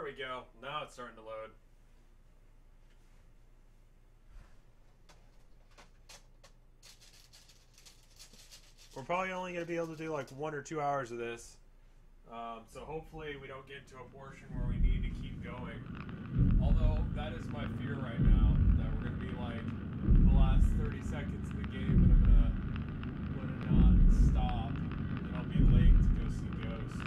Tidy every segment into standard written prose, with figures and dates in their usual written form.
we go. Now it's starting to load. We're probably only going to be able to do like 1 or 2 hours of this. So hopefully we don't get into a portion where we need to keep going. Although that is my fear right now, that we're going to be like the last 30 seconds of the game and I'm going to not stop and I'll be late to go see Ghost.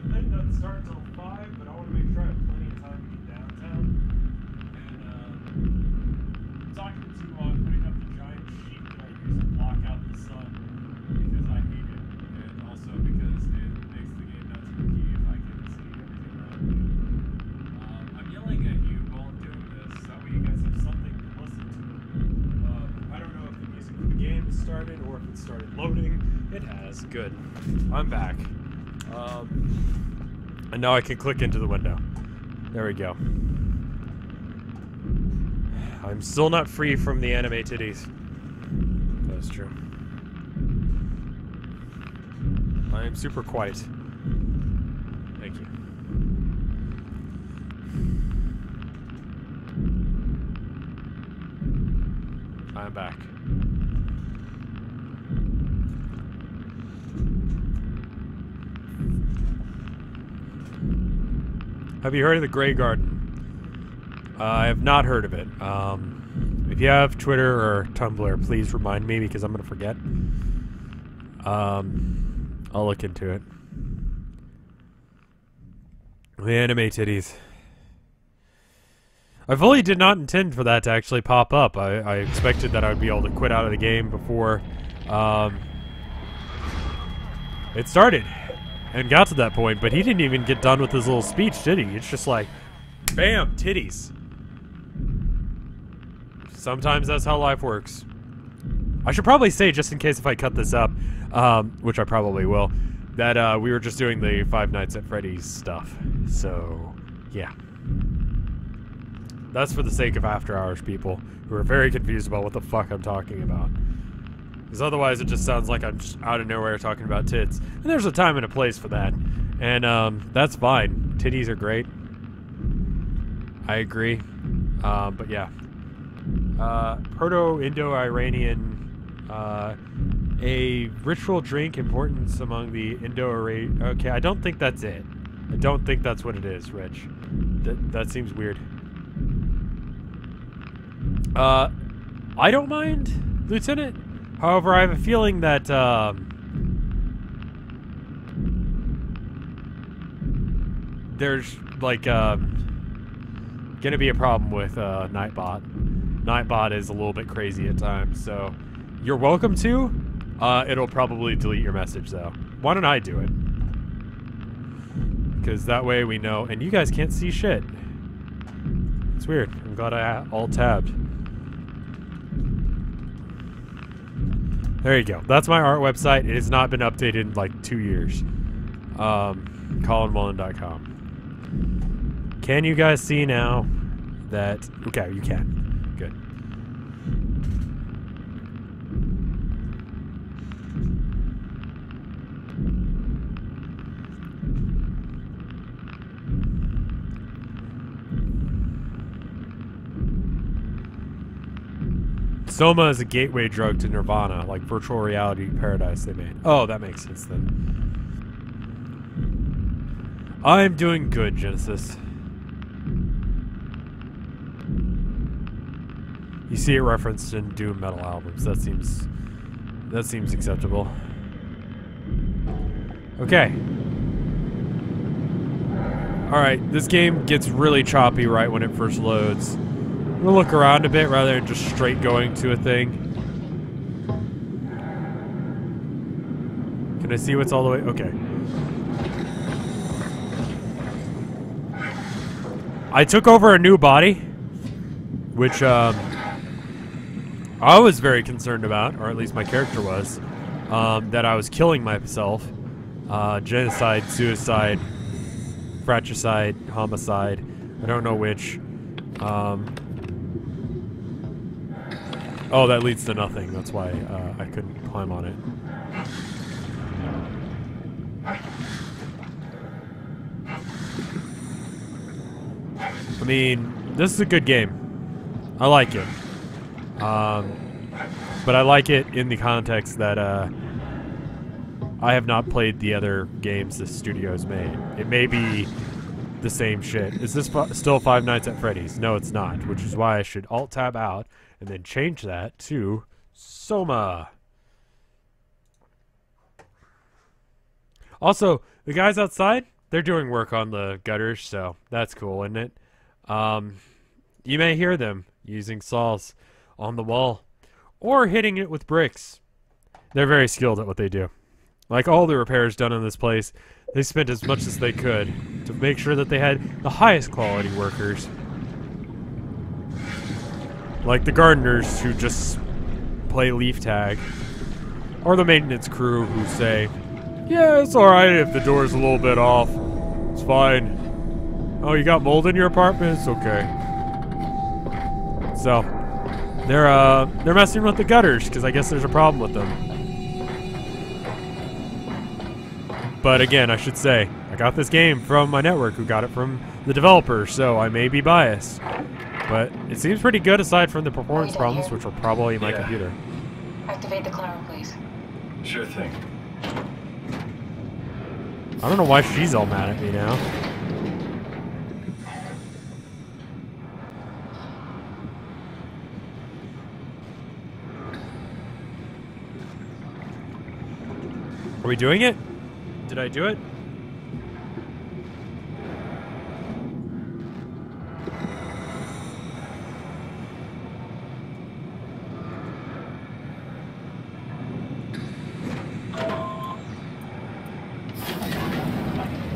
The thing doesn't start until 5, but I want to make sure I have plenty of time to get downtown. And talking to putting up the giant sheet that I use to block out the sun because I hate it. And also because it makes the game not spooky if I can see everything around me. I'm yelling at you while I'm doing this, so that way you guys have something to listen to. I don't know if the music of the game has started or if it started loading. It has. Good. I'm back. And now I can click into the window. There we go. I'm still not free from the anime titties. That's true. I am super quiet. Thank you. I'm back. Have you heard of the Grey Garden? I have not heard of it. If you have Twitter or Tumblr, please remind me because I'm going to forget. I'll look into it. The anime titties. I fully did not intend for that to actually pop up. I expected that I would be able to quit out of the game before it started and got to that point, but he didn't even get done with his little speech, did he? It's just like, bam, titties. Sometimes that's how life works. I should probably say, just in case if I cut this up, which I probably will, that we were just doing the Five Nights at Freddy's stuff. So, yeah. That's for the sake of After Hours people who are very confused about what the fuck I'm talking about. Because otherwise it just sounds like I'm just out of nowhere talking about tits. And there's a time and a place for that. And that's fine. Titties are great. I agree. But yeah. Proto-Indo-Iranian, a ritual drink importance among the Indo-Iranian. Okay, I don't think that's it. I don't think that's what it is, Rich. That seems weird. I don't mind, Lieutenant. However, I have a feeling that, there's, like, gonna be a problem with, Nightbot. Nightbot is a little bit crazy at times, so you're welcome to. It'll probably delete your message, though. Why don't I do it? Because that way we know, and you guys can't see shit. It's weird. I'm glad I alt-tabbed. There you go. That's my art website. It has not been updated in like 2 years. ColinMullen.com. Can you guys see now that... Okay, you can. Good. SOMA is a gateway drug to Nirvana, like virtual reality paradise they made. Oh, that makes sense then. I'm doing good, Genesis. You see it referenced in doom metal albums. That seems acceptable. Okay. Alright, this game gets really choppy right when it first loads. I'm gonna look around a bit rather than just straight going to a thing. Can I see what's all the way? Okay. I took over a new body, which I was very concerned about, or at least my character was, that I was killing myself. Genocide, suicide, fratricide, homicide. I don't know which. Oh, that leads to nothing. That's why I couldn't climb on it. I mean, this is a good game. I like it. But I like it in the context that I have not played the other games this studio's made. It may be the same shit. Is this still Five Nights at Freddy's? No, it's not, which is why I should Alt-Tab out and then change that to SOMA. Also, the guys outside, they're doing work on the gutters, so that's cool, isn't it? You may hear them using saws on the wall or hitting it with bricks. They're very skilled at what they do. Like all the repairs done in this place, they spent as much as they could to make sure that they had the highest quality workers. Like the gardeners who just play leaf tag. Or the maintenance crew who say, yeah, it's alright if the door's a little bit off. It's fine. Oh, you got mold in your apartment? It's okay. So, they're messing with the gutters, because I guess there's a problem with them. But again, I should say, I got this game from my network who got it from the developer, so I may be biased. But it seems pretty good aside from the performance problems, which are probably my computer. Activate the cloud, please. Sure thing. I don't know why she's all mad at me now. Are we doing it? Did I do it?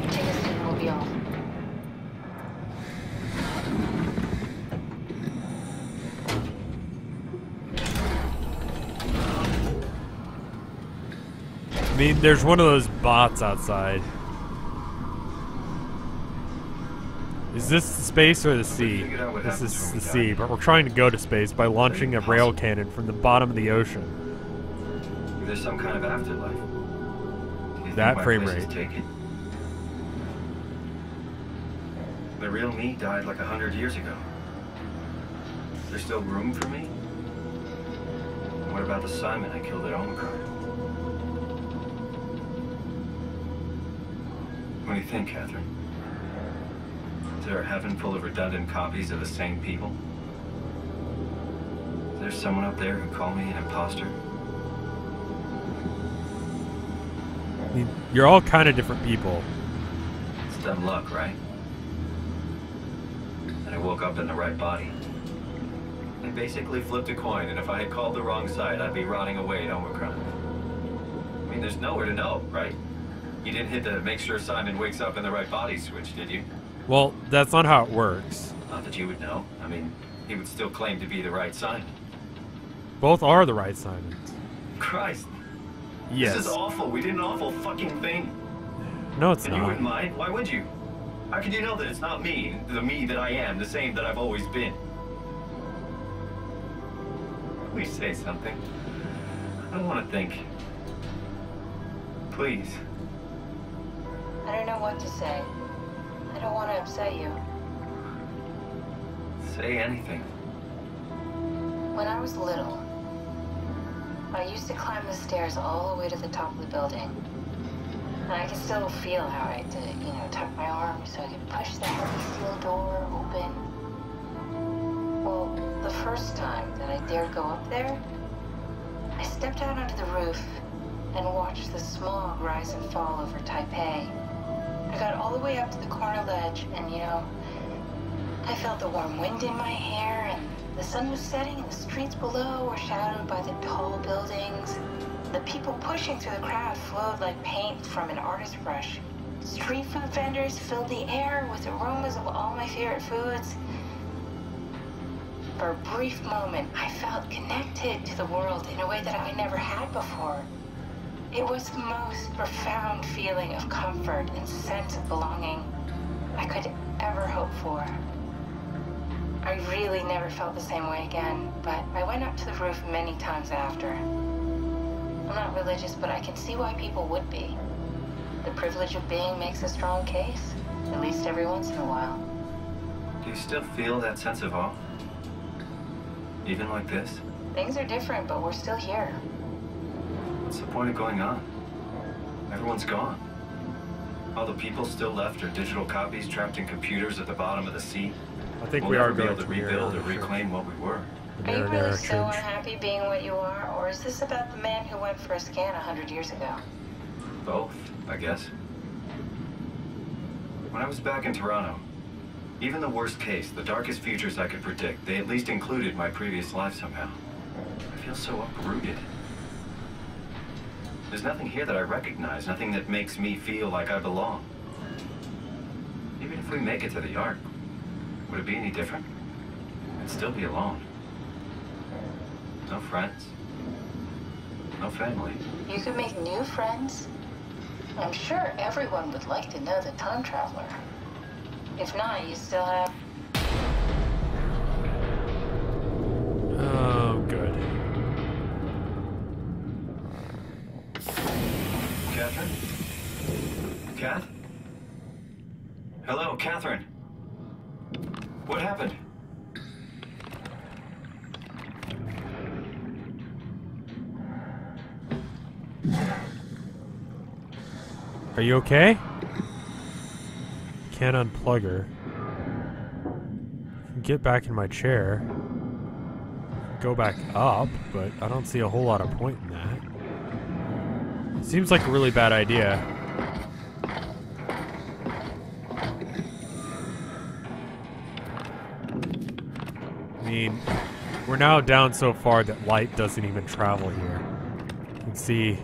Take a seat, we'll be off. I mean, there's one of those bots outside. Is this the space or the sea? This is the sea, but we're trying to go to space by launching a rail cannon from the bottom of the ocean. There's some kind of afterlife. That frame rate. The real me died like 100 years ago. There's still room for me? What about the Simon I killed at Omicron? What do you think, Catherine? Is there a heaven full of redundant copies of the same people? Is there someone up there who called me an imposter? I mean, you're all kind of different people. It's dumb luck, right? And I woke up in the right body. I basically flipped a coin, and if I had called the wrong side, I'd be rotting away at Omicron. I mean, there's nowhere to know, right? You didn't hit the make sure Simon wakes up in the right body switch, did you? Well, that's not how it works. Not that you would know. I mean, he would still claim to be the right Simon. Both are the right Simons. Christ. Yes. This is awful. We did an awful fucking thing. No, it's And you not. wouldn't mind? Why would you? How could you know that it's not me, the me that I am, the same that I've always been? Please say something. I don't want to think. Please. I don't know what to say. I don't want to upset you. Say anything. When I was little, I used to climb the stairs all the way to the top of the building. And I can still feel how I had to, tuck my arm so I could push the heavy steel door open. Well, the first time that I dared go up there, I stepped out onto the roof and watched the smog rise and fall over Taipei. I got all the way up to the corner ledge, and I felt the warm wind in my hair, and the sun was setting, and the streets below were shadowed by the tall buildings. The people pushing through the crowd flowed like paint from an artist's brush. Street food vendors filled the air with aromas of all my favorite foods. For a brief moment, I felt connected to the world in a way that I never had before. It was the most profound feeling of comfort and sense of belonging I could ever hope for. I really never felt the same way again, but I went up to the roof many times after. I'm not religious, but I can see why people would be. The privilege of being makes a strong case, at least every once in a while. Do you still feel that sense of awe? Even like this? Things are different, but we're still here. What's the point of going on? Everyone's gone. All the people still left are digital copies trapped in computers at the bottom of the sea. I think We'll we are never be going able to mirror rebuild or our reclaim what we were. The Are you marinara really so trench. unhappy being what you are, or is this about the man who went for a scan 100 years ago? Both, I guess. When I was back in Toronto, even the worst case, the darkest futures I could predict, they at least included my previous life somehow. I feel so uprooted. There's nothing here that I recognize, nothing that makes me feel like I belong. Even if we make it to the Ark, would it be any different? I'd still be alone. No friends. No family. You could make new friends. I'm sure everyone would like to know the time traveler. If not, you still have... Oh, good. Catherine? Kath? Hello, Catherine. What happened? Are you okay? Can't unplug her. Get back in my chair. Go back up, but I don't see a whole lot of point in that. Seems like a really bad idea. I mean, we're now down so far that light doesn't even travel here. You can see...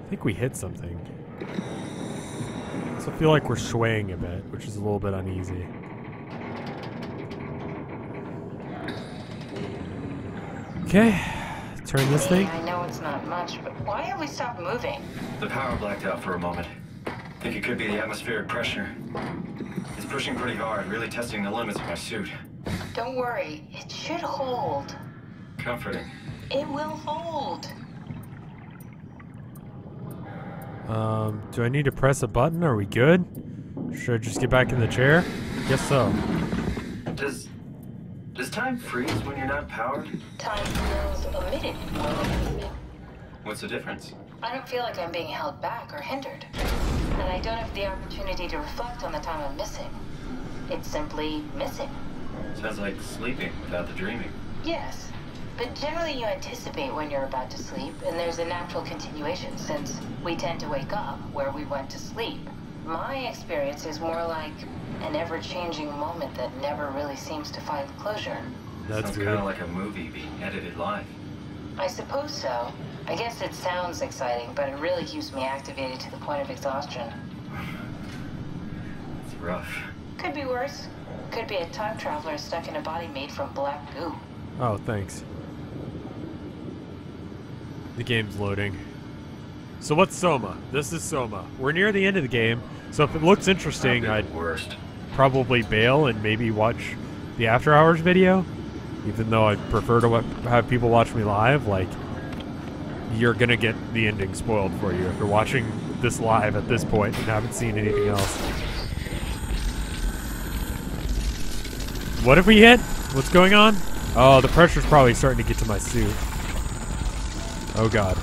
I think we hit something. I also feel like we're swaying a bit, which is a little bit uneasy. Okay, turn this thing. I know it's not much, but why have we stopped moving? The power blacked out for a moment. Think it could be the atmospheric pressure. It's pushing pretty hard, really testing the limits of my suit. Don't worry, it should hold. Comforting. It will hold. Do I need to press a button? Are we good? Should I just get back in the chair? Guess so. Does time freeze when you're not powered? Time feels omitted. What's the difference? I don't feel like I'm being held back or hindered. And I don't have the opportunity to reflect on the time I'm missing. It's simply missing. Sounds like sleeping without the dreaming. Yes. But generally you anticipate when you're about to sleep, and there's a natural continuation since we tend to wake up where we went to sleep. My experience is more like an ever-changing moment that never really seems to find closure. That's Sounds weird. kind of like a movie being edited live. I suppose so. I guess it sounds exciting, but it really keeps me activated to the point of exhaustion. It's rough. Could be worse. Could be a time traveler stuck in a body made from black goo. Oh, thanks. The game's loading. So what's SOMA? This is SOMA. We're near the end of the game, so if it looks interesting, Not I'd the worst. probably bail and maybe watch the After Hours video. Even though I'd prefer to have people watch me live, like, you're gonna get the ending spoiled for you if you're watching this live at this point and haven't seen anything else. What have we hit? What's going on? Oh, the pressure's probably starting to get to my suit. Oh god.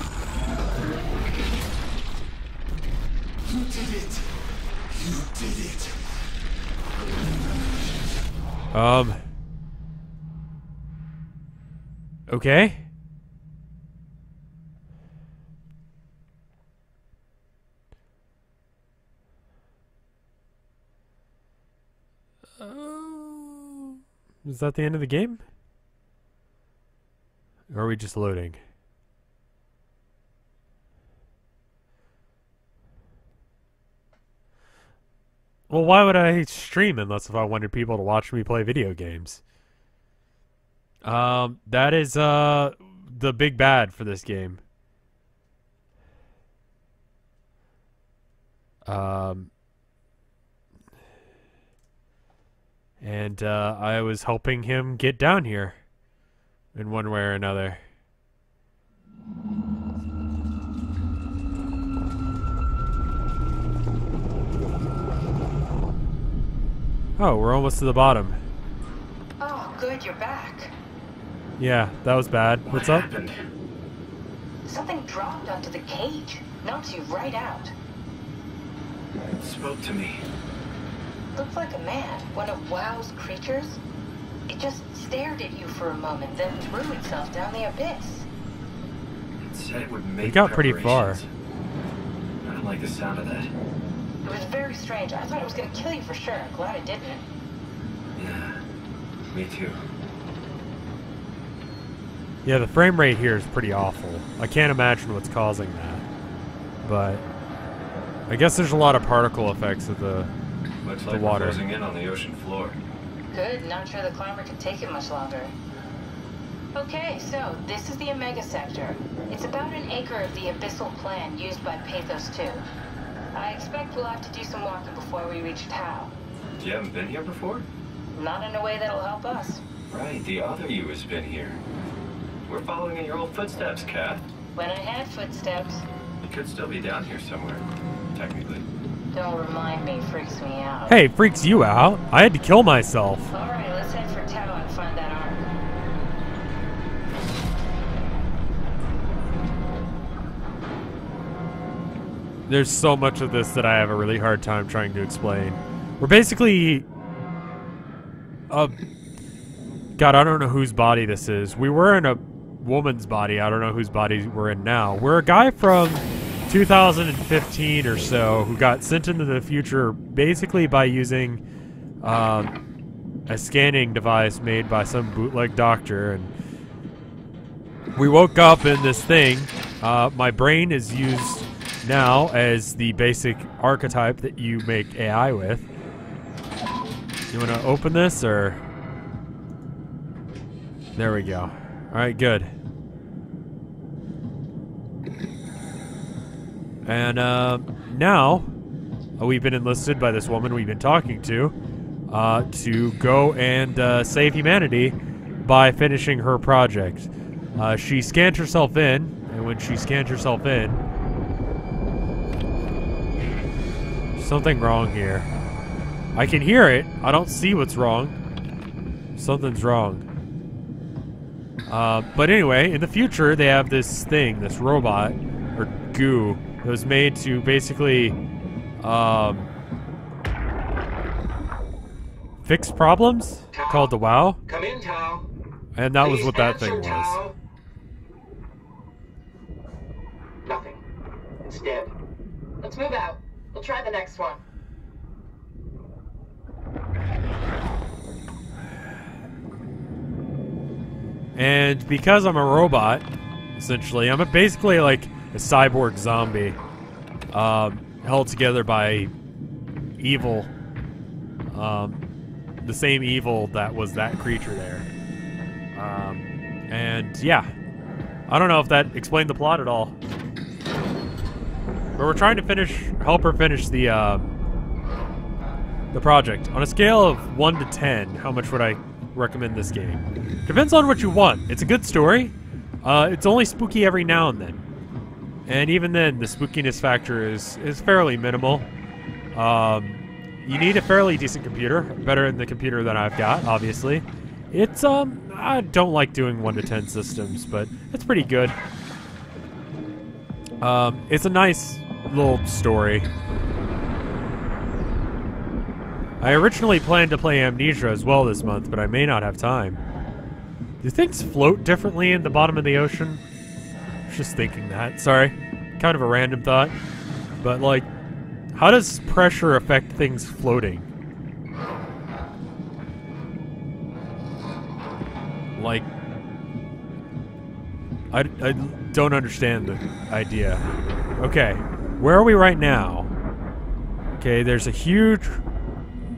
You did it. You did it. Okay. Is that the end of the game? Or are we just loading? Well, why would I stream unless if I wanted people to watch me play video games? That is, the big bad for this game. And I was helping him get down here in one way or another. Oh, we're almost to the bottom. Oh, good, you're back. Yeah, that was bad. What's up? happened? Something dropped onto the cage. Knocks you right out. It spoke to me. Looked like a man, one of WoW's creatures. It just stared at you for a moment, then threw itself down the abyss. It said it would make We got pretty far. preparations. I don't like the sound of that. It was very strange. I thought it was going to kill you for sure. I'm glad it didn't. Yeah, me too. Yeah, the frame rate here is pretty awful. I can't imagine what's causing that. But I guess there's a lot of particle effects of the Looks The like water. we're closing in on the ocean floor. Good. Not sure the climber can take it much longer. Okay, so this is the Omega Sector. It's about an acre of the abyssal plan used by Pathos 2. I expect we'll have to do some walking before we reach Tau. You haven't been here before? Not in a way that'll help us. Right, the other you has been here. We're following in your old footsteps, Kath. When I had footsteps, You could still be down here somewhere, technically. don't remind me, freaks me out. Hey, freaks you out? I had to kill myself. Alright, let's head for Tau and find that ark. There's so much of this that I have a really hard time trying to explain. We're basically... God, I don't know whose body this is. We were in a woman's body. I don't know whose body we're in now. We're a guy from 2015 or so who got sent into the future basically by using a scanning device made by some bootleg doctor. And we woke up in this thing. My brain is used now as the basic archetype that you make AI with. You want to open this, or... There we go. Alright, good. And now, we've been enlisted by this woman we've been talking to go and save humanity by finishing her project. She scanned herself in, and when she scanned herself in, something wrong here. I can hear it. I don't see what's wrong. Something's wrong. But anyway, in the future, they have this thing, this robot, or goo, that was made to basically fix problems, Tau. called the WoW. Come in, Tau. And that was Please what that answer, thing was. Tau. Nothing. It's dead. Let's move out. We'll try the next one. And because I'm a robot, essentially, I'm basically like a cyborg zombie, held together by evil, the same evil that was that creature there. And yeah, I don't know if that explained the plot at all. But we're trying to help her finish the project. On a scale of 1 to 10, how much would I recommend this game? Depends on what you want. It's a good story. It's only spooky every now and then. And even then, the spookiness factor is fairly minimal. You need a fairly decent computer. Better than the computer that I've got, obviously. It's, I don't like doing 1 to 10 systems, but it's pretty good. It's a nice little story. I originally planned to play Amnesia as well this month, but I may not have time. Do things float differently in the bottom of the ocean? Just thinking that. Sorry. Kind of a random thought. But, like, how does pressure affect things floating? Like, I don't understand the idea. Okay, where are we right now? Okay, there's a huge,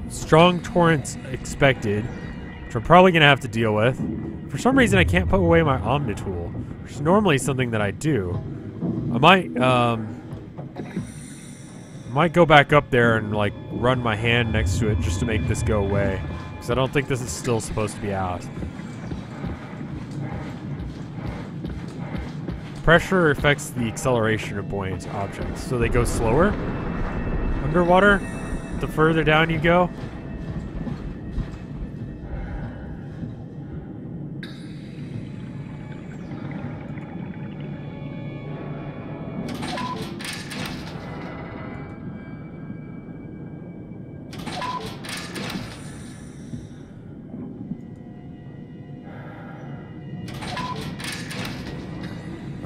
strong torrent expected, which I'm probably going to have to deal with. For some reason, I can't put away my Omnitool, which is normally something that I do. I might go back up there and, like, run my hand next to it just to make this go away, because I don't think this is still supposed to be out. Pressure affects the acceleration of buoyant objects, so they go slower underwater the further down you go.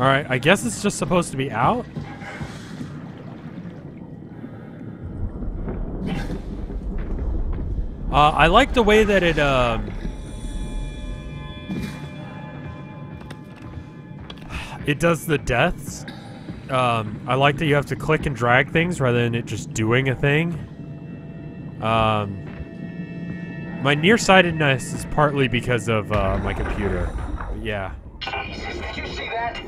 Alright, I guess it's just supposed to be out? I like the way that it, it does the deaths. I like that you have to click and drag things rather than it just doing a thing. My nearsightedness is partly because of my computer. But yeah. Jesus, did you see that?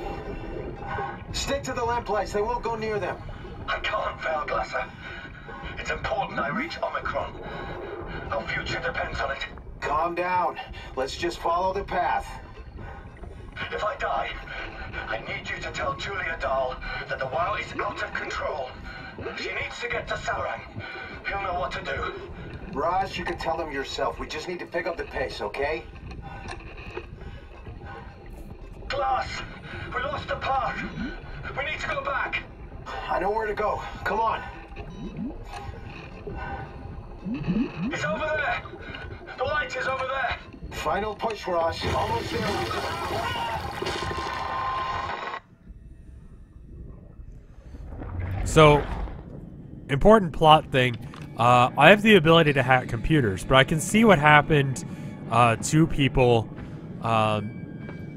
Stick to the lamplights. They won't go near them. I can't, Valglasser. It's important I reach Omicron. Our future depends on it. Calm down. Let's just follow the path. If I die, I need you to tell Julia Dahl that the WoW is out of control. She needs to get to Sarang. He'll know what to do. Raj, you can tell them yourself. We just need to pick up the pace, okay? Glass! We lost the path! We need to go back! I know where to go. Come on. It's over there! The light is over there! Final push, Raj. Almost there. So, important plot thing. I have the ability to hack computers, but I can see what happened to people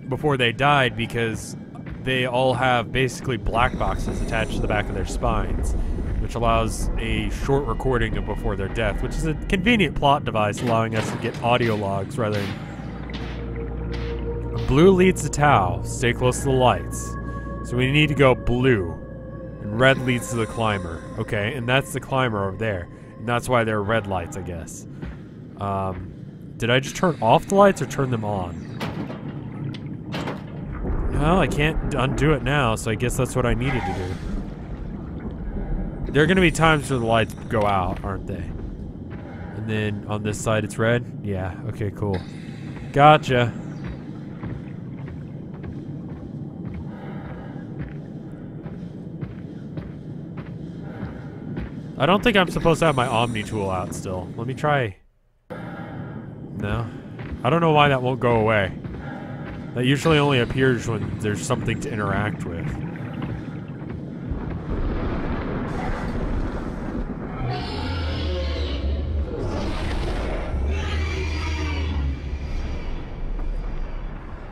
before they died because they all have basically black boxes attached to the back of their spines, which allows a short recording of before their death, which is a convenient plot device allowing us to get audio logs rather than... Blue leads to Tau. Stay close to the lights. So we need to go blue. And red leads to the climber. Okay, and that's the climber over there. And that's why there are red lights, I guess. Did I just turn off the lights or turn them on? Well, I can't undo it now, so I guess that's what I needed to do. There are going to be times where the lights go out, aren't they? And then on this side it's red? Yeah, okay, cool. Gotcha. I don't think I'm supposed to have my Omni tool out still. Let me try. No. I don't know why that won't go away. That usually only appears when there's something to interact with.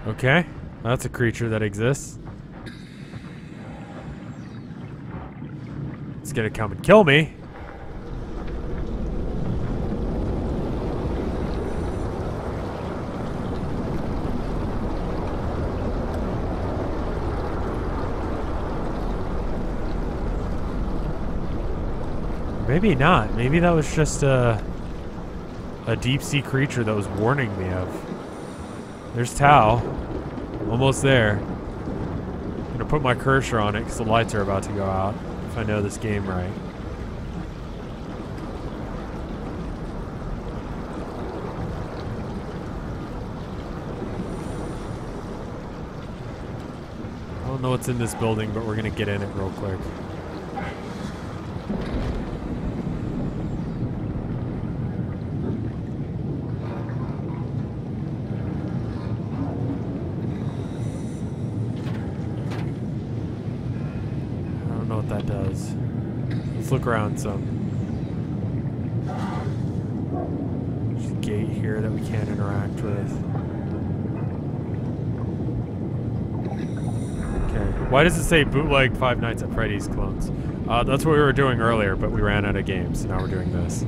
Okay. That's a creature that exists. It's gonna come and kill me. Maybe not. Maybe that was just a deep sea creature that was warning me of. There's Tau. Almost there. I'm gonna put my cursor on it because the lights are about to go out. If I know this game right. I don't know what's in this building, but we're gonna get in it real quick. That does. Let's look around some. There's a gate here that we can't interact with. Okay. Why does it say bootleg Five Nights at Freddy's clones? That's what we were doing earlier, but we ran out of games, so now we're doing this.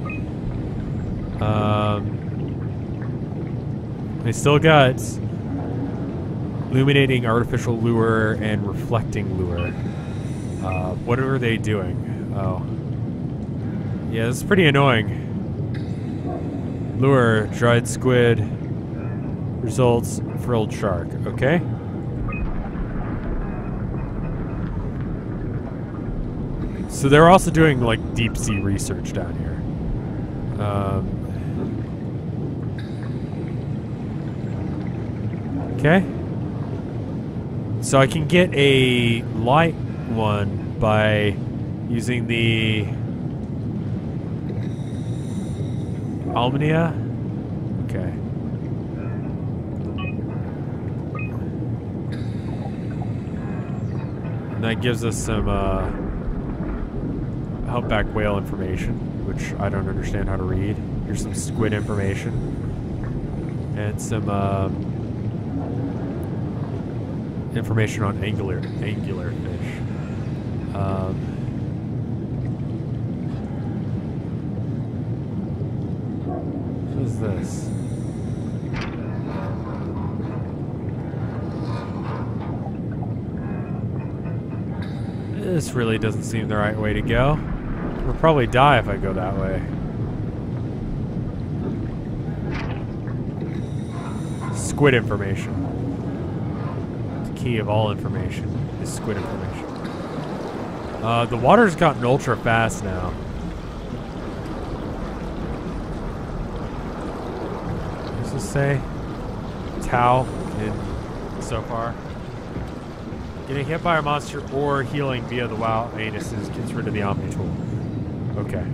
They still got illuminating artificial lure and reflecting lure. What are they doing? Oh. Yeah, this is pretty annoying. Lure, dried squid, results, frilled shark. Okay. So they're also doing, like, deep sea research down here. Okay. So I can get a light one by using the Omnia. Okay. And that gives us some humpback whale information, which I don't understand how to read. Here's some squid information. And some information on angular fish. What is this? This really doesn't seem the right way to go. We'll probably die if I go that way. Squid information. The key of all information is squid information. The water's gotten ultra fast now. What does this say? Tau in so far. Getting hit by a monster or healing via the WoW anuses gets rid of the Omni tool. Okay,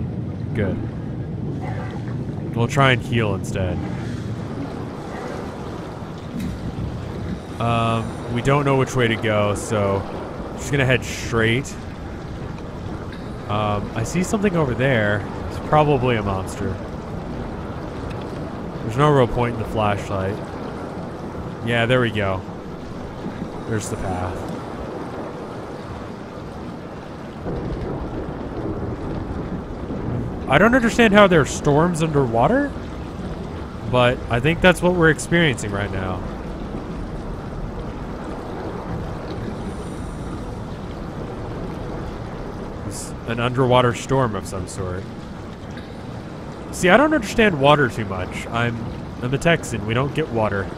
good. We'll try and heal instead. We don't know which way to go, so I'm just gonna head straight. I see something over there. It's probably a monster. There's no real point in the flashlight. Yeah, there we go. There's the path. I don't understand how there are storms underwater, but I think that's what we're experiencing right now. It's an underwater storm of some sort. See, I don't understand water too much. I'm a Texan. We don't get water.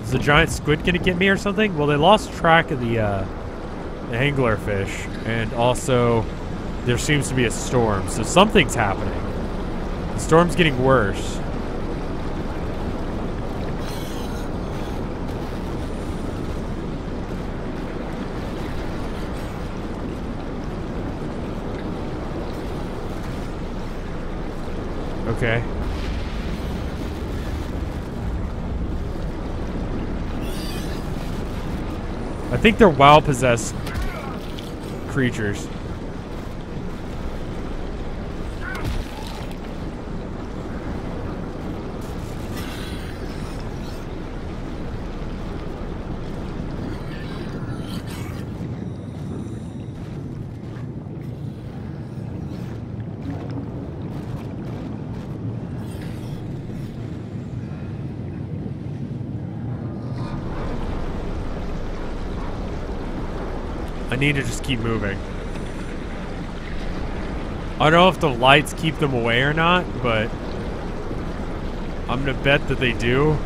Is the giant squid gonna get me or something? Well, they lost track of the anglerfish, and also there seems to be a storm, so something's happening. The storm's getting worse. Okay. I think they're WoW-possessed creatures. I need to just keep moving. I don't know if the lights keep them away or not, but I'm gonna bet that they do.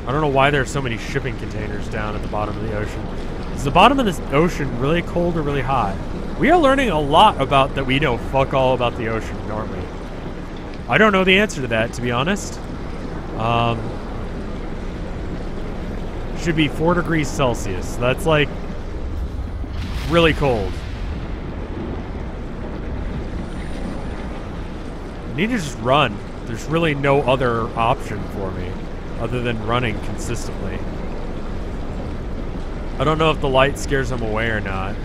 I don't know why there's so many shipping containers down at the bottom of the ocean. Is the bottom of this ocean really cold or really hot? We are learning a lot about that we know fuck all about the ocean, aren't we? I don't know the answer to that, to be honest. Should be 4 degrees Celsius. That's like really cold. I need to just run. There's really no other option for me other than running consistently. I don't know if the light scares them away or not.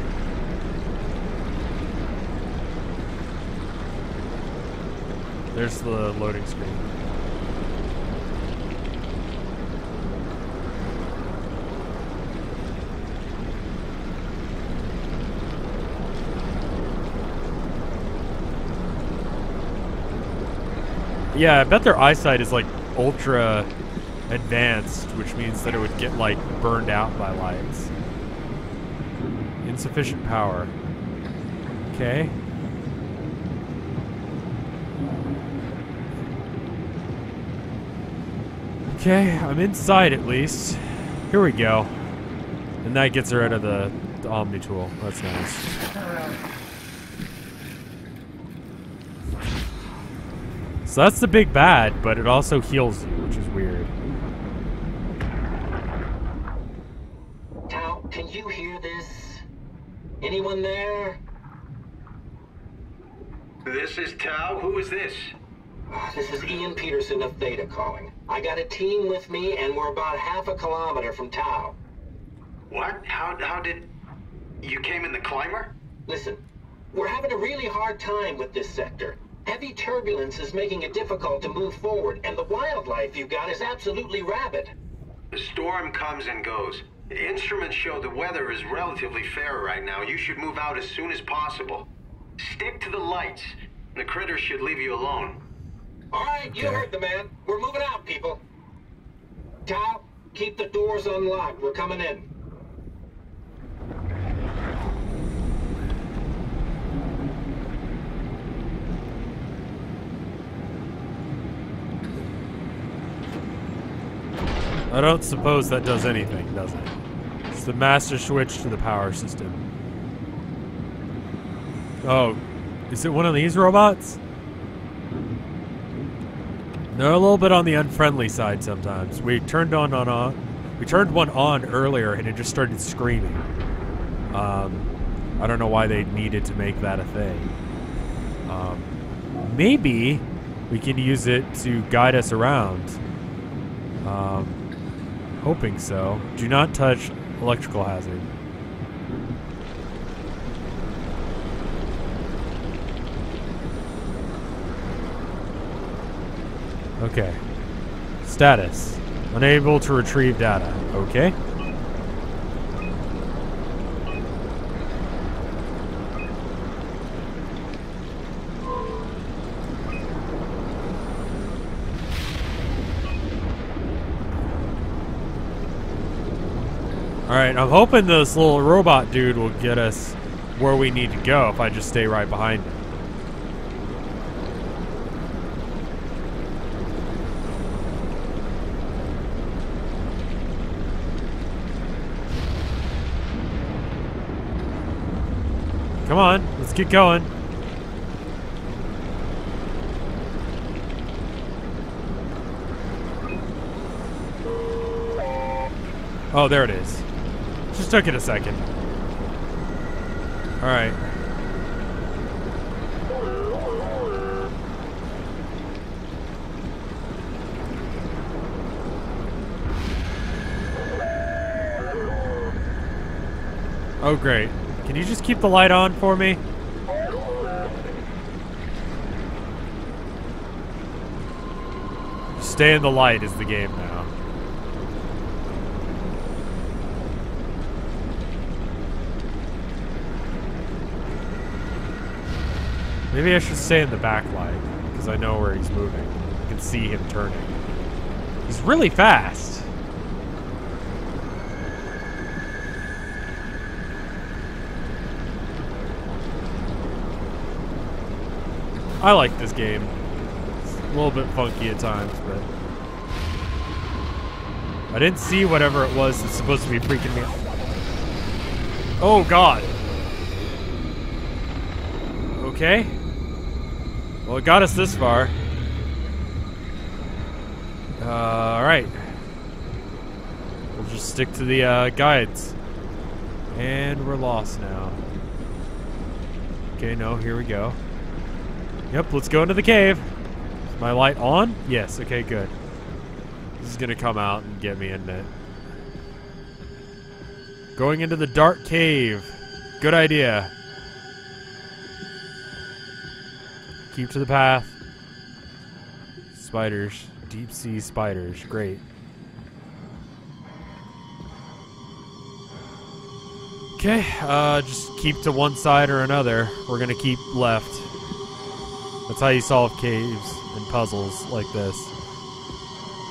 There's the loading screen. Yeah, I bet their eyesight is like ultra advanced, which means that it would get like burned out by lights. Insufficient power. Okay. Okay, I'm inside at least. Here we go. And that gets rid of the Omni tool. That's nice. So that's the big bad, but it also heals you, which is weird. Tao, can you hear this? Anyone there? This is Tao. Who is this? This is Ian Peterson of Theta calling. I got a team with me, and we're about half a kilometer from Tao. What? How did... You came in the climber? Listen, we're having a really hard time with this sector. Heavy turbulence is making it difficult to move forward, and the wildlife you got is absolutely rabid. The storm comes and goes. The instruments show the weather is relatively fair right now. You should move out as soon as possible. Stick to the lights. The critters should leave you alone. All right, you heard the man. We're moving out, people. Tao, keep the doors unlocked. We're coming in. I don't suppose that does anything, does it? It's the master switch to the power system. Oh, is it one of these robots? They're a little bit on the unfriendly side sometimes. We turned one on earlier and it just started screaming. I don't know why they needed to make that a thing. Maybe we can use it to guide us around. Hoping so. Do not touch electrical hazard. Okay. Status. Unable to retrieve data. Okay. Alright, I'm hoping this little robot dude will get us where we need to go if I just stay right behind him. Come on, let's get going. Oh, there it is. Just took it a second. Alright. Oh, great. Can you just keep the light on for me? Stay in the light is the game now. Maybe I should stay in the backlight, because I know where he's moving. I can see him turning. He's really fast. I like this game. It's a little bit funky at times, but... I didn't see whatever it was that's supposed to be freaking me out. Oh, God. Okay. Well, it got us this far. Alright. We'll just stick to the guides. And we're lost now. Okay, no, here we go. Yep, let's go into the cave. Is my light on? Yes, okay, good. This is gonna come out and get me in it. Going into the dark cave. Good idea. Keep to the path. Spiders. Deep sea spiders. Great. Okay, just keep to one side or another. We're gonna keep left. That's how you solve caves and puzzles like this.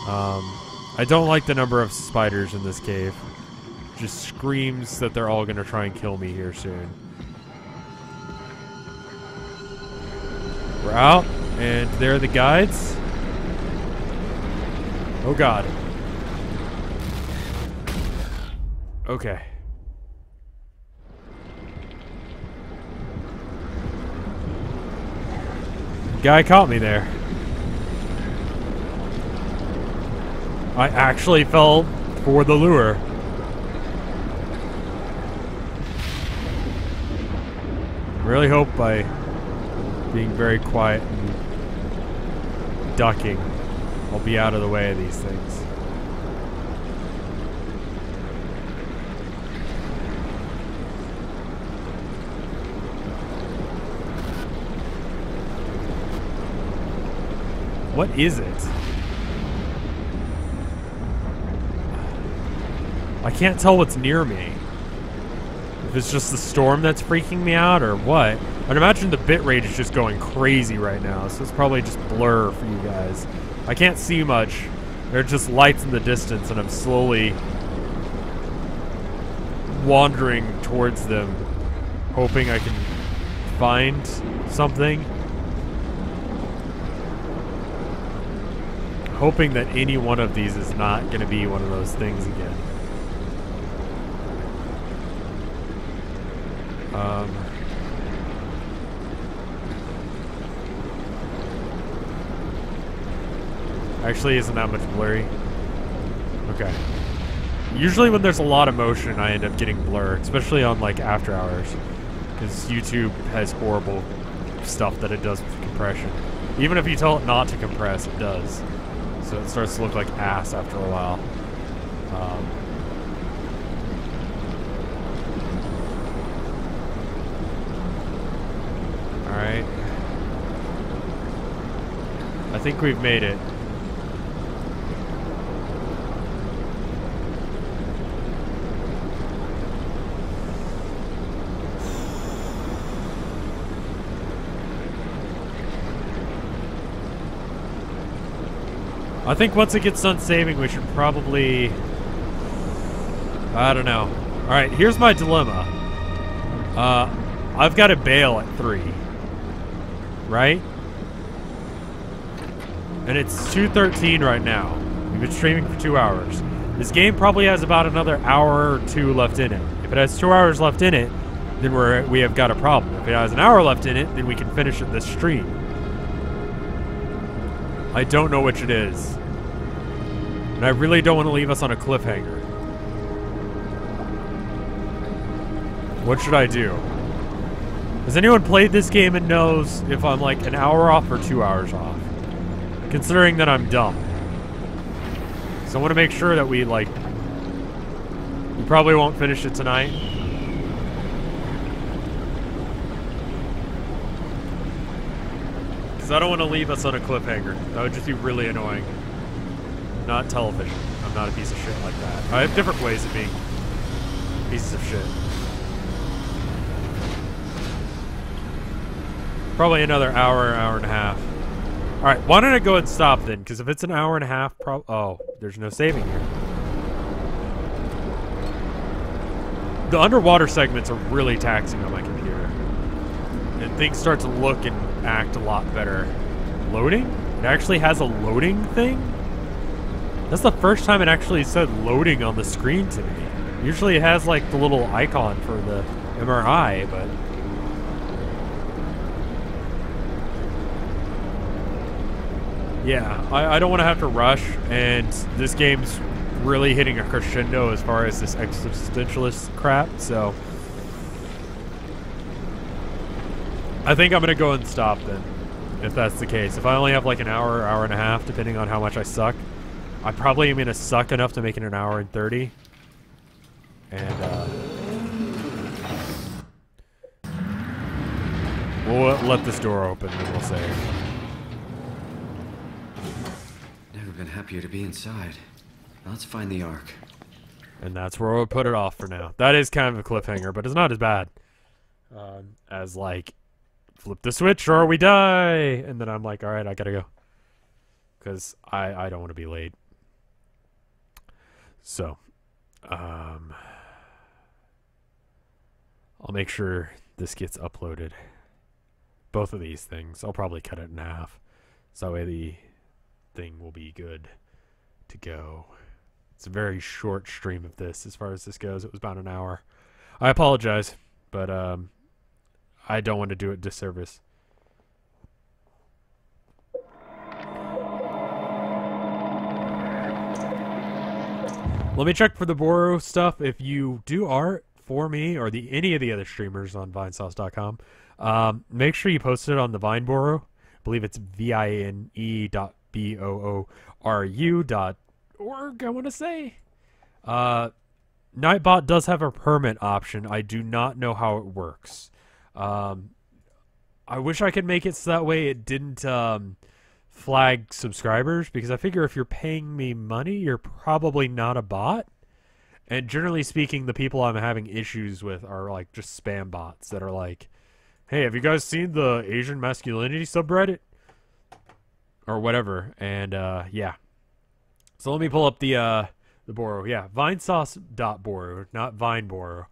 I don't like the number of spiders in this cave. Just screams that they're all gonna try and kill me here soon. We're out, and there are the guides. Oh, God. Okay. Guy caught me there. I actually fell for the lure. Really hope by being very quiet and ducking, I'll be out of the way of these things. What is it? I can't tell what's near me. If it's just the storm that's freaking me out or what. I'd imagine the bitrate is just going crazy right now, so it's probably just blur for you guys. I can't see much. There are just lights in the distance, and I'm slowly wandering towards them, hoping I can find something. Hoping that any one of these is not going to be one of those things again. Actually, isn't that much blurry? Okay. Usually when there's a lot of motion, I end up getting blur, especially on like after hours, because YouTube has horrible stuff that it does with compression. Even if you tell it not to compress, it does. So it starts to look like ass after a while. Alright. I think we've made it. I think once it gets done saving, we should probably... I don't know. Alright, here's my dilemma. I've got to bail at 3. Right? And it's 2:13 right now. We've been streaming for 2 hours. This game probably has about another hour or 2 left in it. If it has 2 hours left in it, then we have got a problem. If it has an hour left in it, then we can finish it this stream. I don't know which it is. And I really don't want to leave us on a cliffhanger. What should I do? Has anyone played this game and knows if I'm like an hour off or 2 hours off? Considering that I'm dumb. So I want to make sure that we probably won't finish it tonight. Because I don't want to leave us on a cliffhanger. That would just be really annoying. Not television. I'm not a piece of shit like that. I have different ways of being pieces of shit. Probably another hour, hour and a half. Alright, why don't I go and stop then? Because if it's an hour and a half, oh, there's no saving here. The underwater segments are really taxing on my computer. And things start to look and act a lot better. Loading? It actually has a loading thing? That's the first time it actually said loading on the screen to me. Usually it has like the little icon for the MRI, but... yeah, I don't want to have to rush, and this game's really hitting a crescendo as far as this existentialist crap, so... I think I'm going to go and stop then, if that's the case. If I only have like an hour, hour and a half, depending on how much I suck, I probably am going to suck enough to make it an hour and 30. And, we'll let this door open and we'll save. Never been happier to be inside. Now let's find the Ark. And that's where we'll put it off for now. That is kind of a cliffhanger, but it's not as bad. As like, flip the switch or we die! And then I'm like, alright, I gotta go. Because I don't want to be late. So, I'll make sure this gets uploaded. Both of these things. I'll probably cut it in half. So that way the thing will be good to go. It's a very short stream of this as far as this goes. It was about an hour. I apologize, but I don't want to do it disservice. let me check for the Boro stuff. If you do art for me or any of the other streamers on Vinesauce.com, make sure you post it on the Vine Boro. I believe it's vine.booru.org, I want to say. Nightbot does have a permit option. I do not know how it works. I wish I could make it so that way it didn't flag subscribers, because I figure if you're paying me money, you're probably not a bot. And generally speaking, the people I'm having issues with are like just spam bots that are like, hey, have you guys seen the Asian masculinity subreddit? Or whatever. And yeah. So let me pull up the Boro. Yeah, vinesauce.boro, not VineBoro.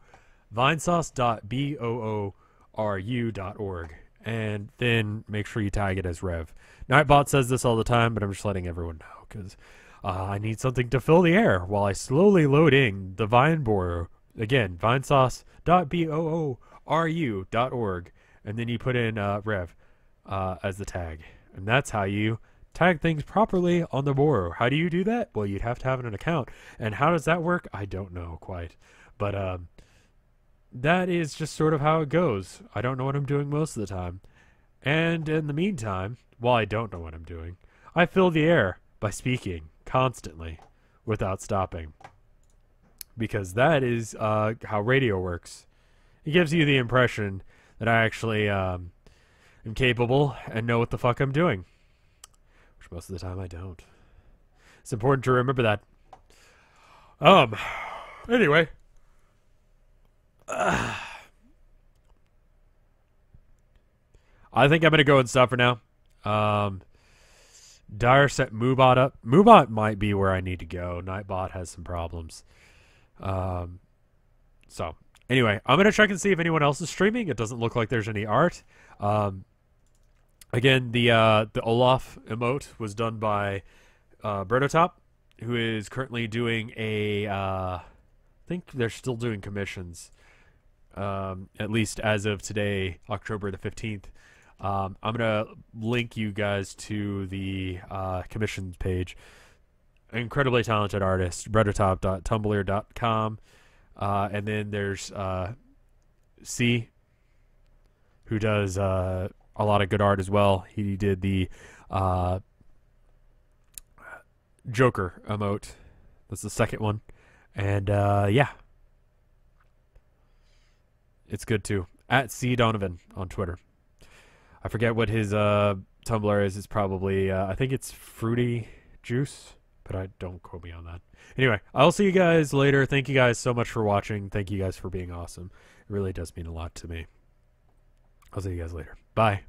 Vinesauce.booru.org. And then make sure you tag it as Rev. Nightbot says this all the time, but I'm just letting everyone know because I need something to fill the air while I slowly load in the VineBoro. Again, vinesauce.booru.org. And then you put in Rev as the tag. And that's how you tag things properly on the Boro. How do you do that? Well, you'd have to have an account. And how does that work? I don't know quite. But that is just sort of how it goes. I don't know what I'm doing most of the time. And in the meantime, while I don't know what I'm doing, I fill the air by speaking constantly without stopping. Because that is how radio works. It gives you the impression that I actually am capable and know what the fuck I'm doing. Which most of the time I don't. It's important to remember that. Anyway. I think I'm going to go and stop for now. Dire set Moobot up. Moobot might be where I need to go. Nightbot has some problems. So, anyway, I'm going to check and see if anyone else is streaming. It doesn't look like there's any art. Again, the Olaf emote was done by Bredotop, who is currently doing a... I think they're still doing commissions. At least as of today, October the 15th. I'm going to link you guys to the commissions page. Incredibly talented artist, bredotop.tumblr.com. And then there's C, who does a lot of good art as well. He did the Joker emote. That's the second one. And yeah. It's good too. At C Donovan on Twitter. I forget what his Tumblr is. It's probably I think it's Fruity Juice, but I don't quote me on that. Anyway, I'll see you guys later. Thank you guys so much for watching. Thank you guys for being awesome. It really does mean a lot to me. I'll see you guys later. Bye.